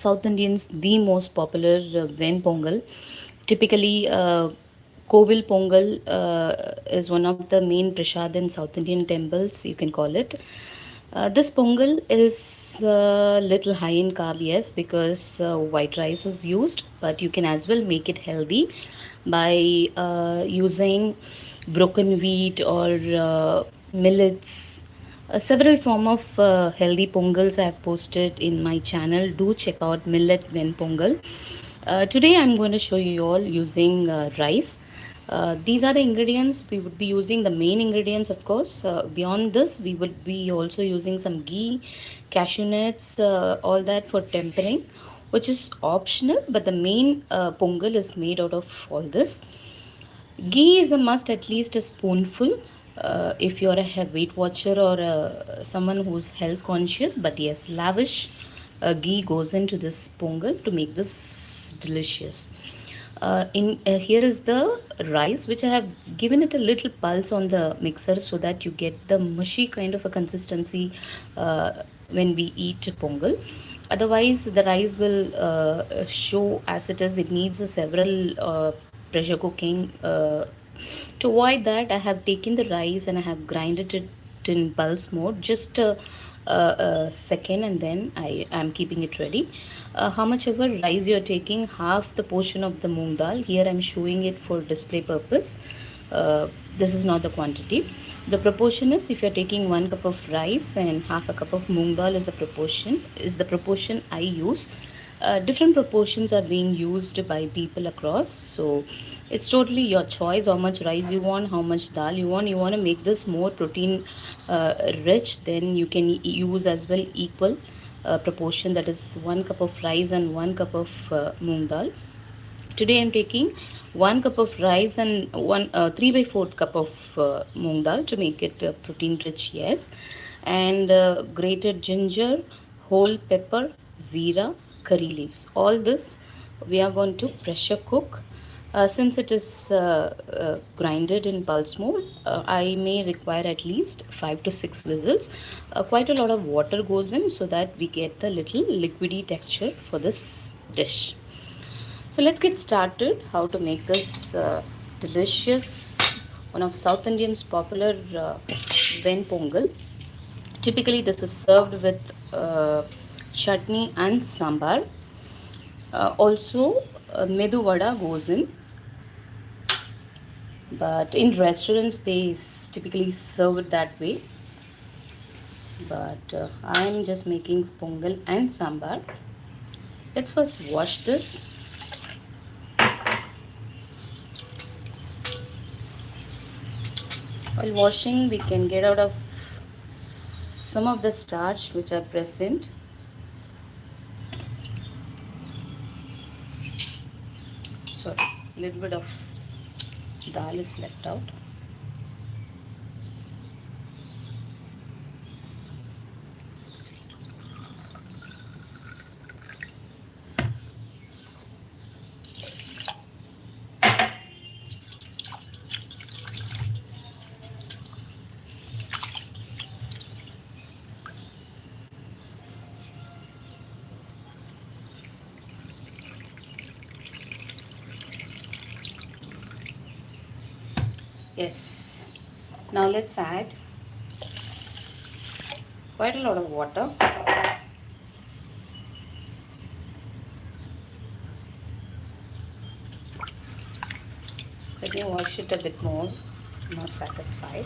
South Indians the most popular when Pongal. Typically, Kovil Pongal is one of the main prasad in South Indian temples, you can call it. This Pongal is little high in carb, yes, because white rice is used, but you can as well make it healthy by using broken wheat or millets. Several form of healthy pongals I have posted in my channel. Do check out millet when pongal. Today I'm going to show you all using rice. These are the ingredients we would be using, the main ingredients, of course. Beyond this, we would be also using some ghee, cashew nuts, all that for tempering, which is optional, but the main pongal is made out of all this. Ghee is a must, at least a spoonful. If you're a weight watcher or someone who's health conscious, but yes, lavish ghee goes into this pongal to make this delicious. In Here is the rice, which I have given it a little pulse on the mixer so that you get the mushy kind of a consistency when we eat pongal. Otherwise, the rice will show as it is. It needs a several pressure cooking. To avoid that, I have taken the rice and I have grinded it in pulse mode, just a second, and then I am keeping it ready. How much ever rice you are taking, half the portion of the moong dal. Here I am showing it for display purpose. Uh, this is not the quantity. The proportion is, if you are taking 1 cup of rice and half a cup of moong dal is the proportion I use. Different proportions are being used by people across, so it's totally your choice how much rice you want, how much dal you want. You want to make this more protein rich, then you can use as well equal proportion, that is 1 cup of rice and 1 cup of moong dal. Today I'm taking 1 cup of rice and 3 by 4th cup of moong dal to make it protein rich, yes, and grated ginger, whole pepper, zira, curry leaves. All this we are going to pressure cook. Since it is grinded in pulse mode, I may require at least 5 to 6 whistles. Quite a lot of water goes in so that we get the little liquidy texture for this dish. So let's get started how to make this delicious, one of South Indians popular ven pongal. Typically this is served with chutney and sambar. Also medu vada goes in, but in restaurants they typically serve it that way. But I am just making pongal and sambar. Let's first wash this. While washing, we can get out of some of the starch which are present. Sorry, a little bit of dal is left out. Yes, now let's add quite a lot of water. Let me wash it a bit more. I'm not satisfied.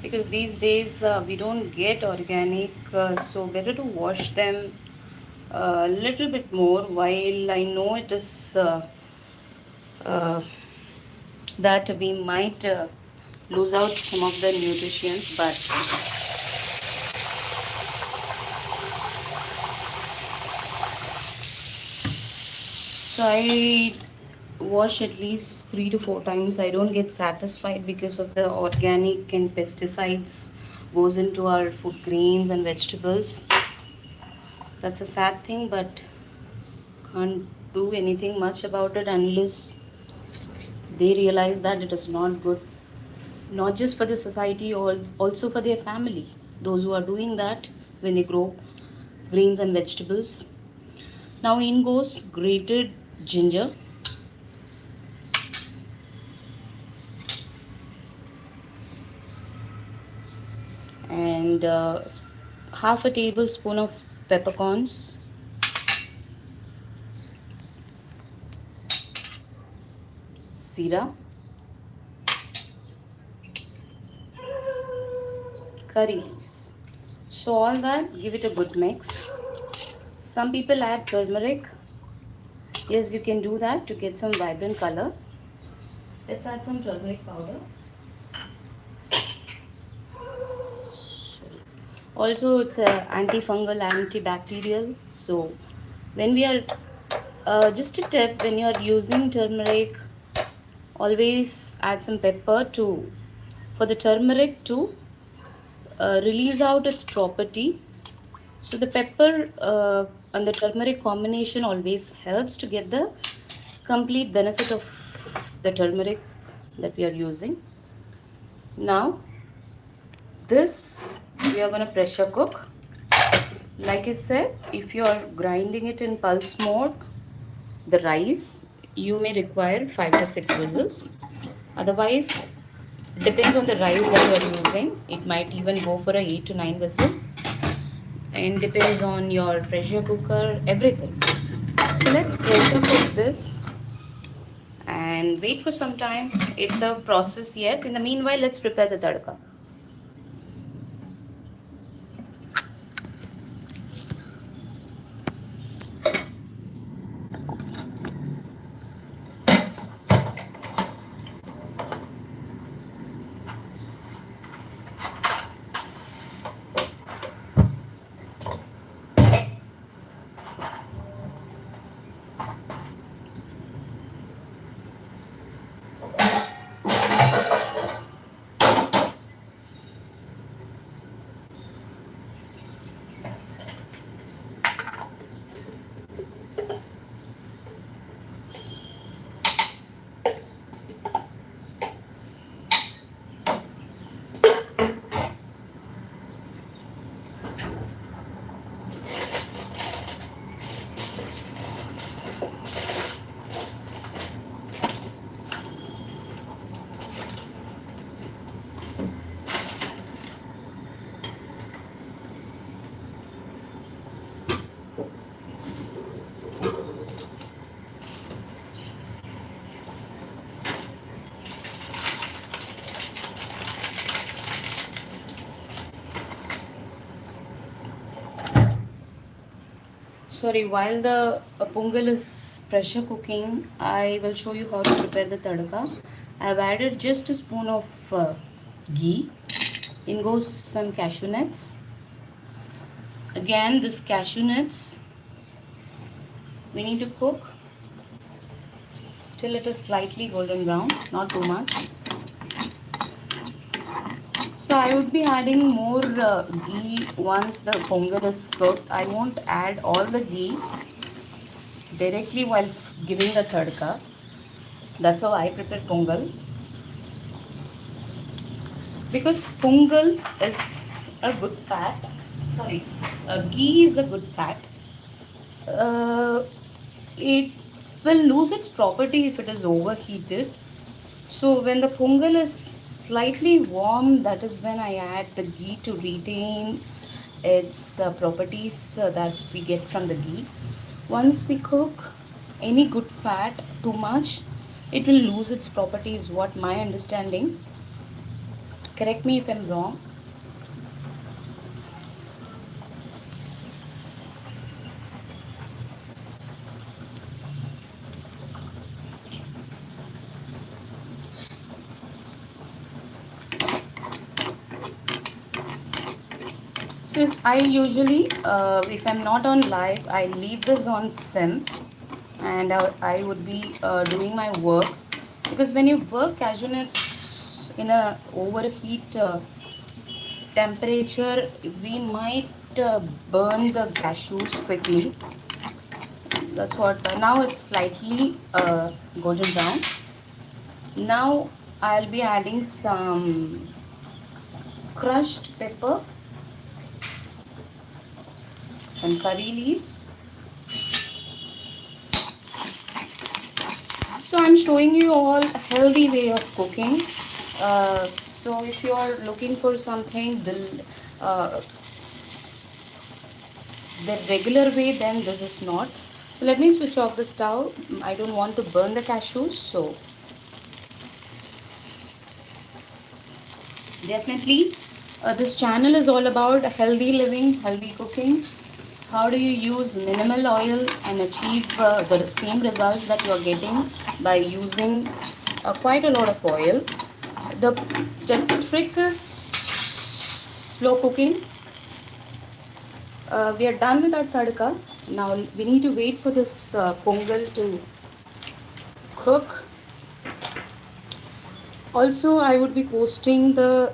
Because these days we don't get organic, so better to wash them a little bit more. While I know it is uh, that we might lose out some of the nutrients, but so I wash at least 3 to 4 times. I don't get satisfied because of the organic and pesticides goes into our food grains and vegetables. That's a sad thing, but can't do anything much about it unless they realize that it is not good, not just for the society, or also for their family. those who are doing that when they grow grains and vegetables. Now in goes grated ginger and half a tablespoon of peppercorns, zira, curry leaves. So all that, give it a good mix. Some people add turmeric. Yes, you can do that to get some vibrant color. Let's add some turmeric powder. Also, it's a antifungal, antibacterial. So when we are just a tip, when you are using turmeric, always add some pepper to for the turmeric to release out its property. So the pepper and the turmeric combination always helps to get the complete benefit of the turmeric that we are using. Now this we are going to pressure cook. Like I said, if you are grinding it in pulse mode, the rice, you may require 5 to 6 whistles. Otherwise, depends on the rice that you are using. It might even go for a 8 to 9 whistle, and depends on your pressure cooker, everything. So let's pressure cook this and wait for some time. It's a process, yes. In the meanwhile, let's prepare the tadka. Sorry, while the pongal is pressure cooking, I will show you how to prepare the tadka. I've added just a spoon of ghee. In goes some cashew nuts. Again, this cashew nuts we need to cook till it is slightly golden brown, not too much. So I would be adding more ghee once the pongal is cooked. I won't add all the ghee directly while giving the tadka. That's how I prepare pongal. Because pongal is a good fat. Sorry, ghee is a good fat. It will lose its property if it is overheated. So when the pongal is slightly warm, that is when I add the ghee to retain its properties that we get from the ghee. Once we cook any good fat too much, it will lose its properties, what my understanding. Correct me if I'm wrong. So I usually, if I'm not on live, I leave this on sim, and I would be doing my work, because when you work cashew nuts in a overheat temperature, we might burn the cashews quickly. That's what. Now it's slightly golden brown. Now I'll be adding some crushed pepper some curry leaves. So I'm showing you all a healthy way of cooking. So if you are looking for something uh, the regular way, then this is not. So let me switch off the stove. I don't want to burn the cashews, so definitely this channel is all about healthy living, healthy cooking. How do you use minimal oil and achieve the same results that you are getting by using quite a lot of oil? The trick is slow cooking. We are done with our tadka. Now we need to wait for this pongal to cook. Also, I would be posting the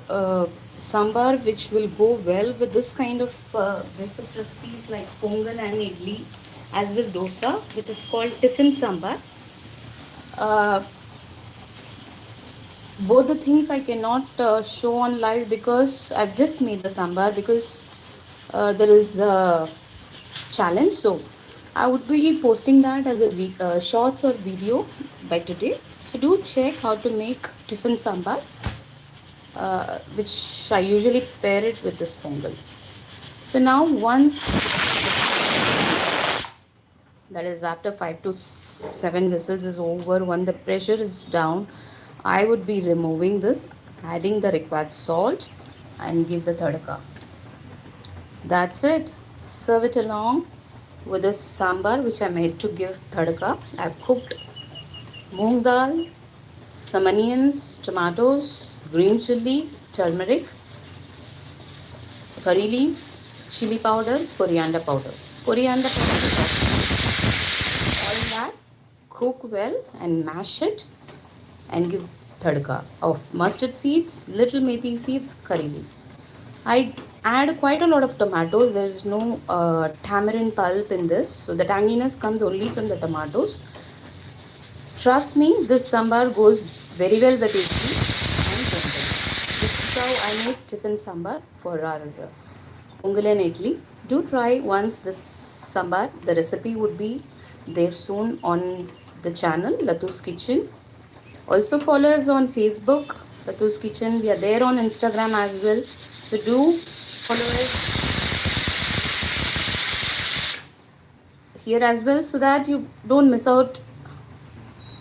sambar which will go well with this kind of breakfast recipes like pongal and idli, as well dosa, which is called tiffin sambar. Uh, both the things I cannot show on live because I've just made the sambar because there is a challenge. So I would be posting that as a shorts or video by today. So do check how to make tiffin sambar, which I usually pair it with this pongal. So now once, that is after 5 to 7 whistles is over, when the pressure is down, I would be removing this, adding the required salt and give the tadka. That's it. Serve it along with this sambar which I made to give tadka. I've cooked moong dal, some onions, tomatoes, green chili, turmeric, curry leaves, chili powder, coriander powder. Coriander powder, all that, cook well and mash it and give tadka of mustard seeds, little methi seeds, curry leaves. I add quite a lot of tomatoes. There is no tamarind pulp in this, so the tanginess comes only from the tomatoes. Trust me, this sambar goes very well with idli and pongal. This is how I make tiffin sambar for our pongal and idli. Do try once this sambar. The recipe would be there soon on the channel Lathus Kitchen. Also follow us on Facebook, Lathus Kitchen. We are there on Instagram as well. So do follow us here as well so that you don't miss out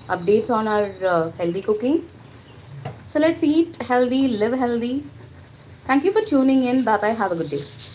updates on our healthy cooking. So let's eat healthy, live healthy. Thank you for tuning in. Bye bye. Have a good day.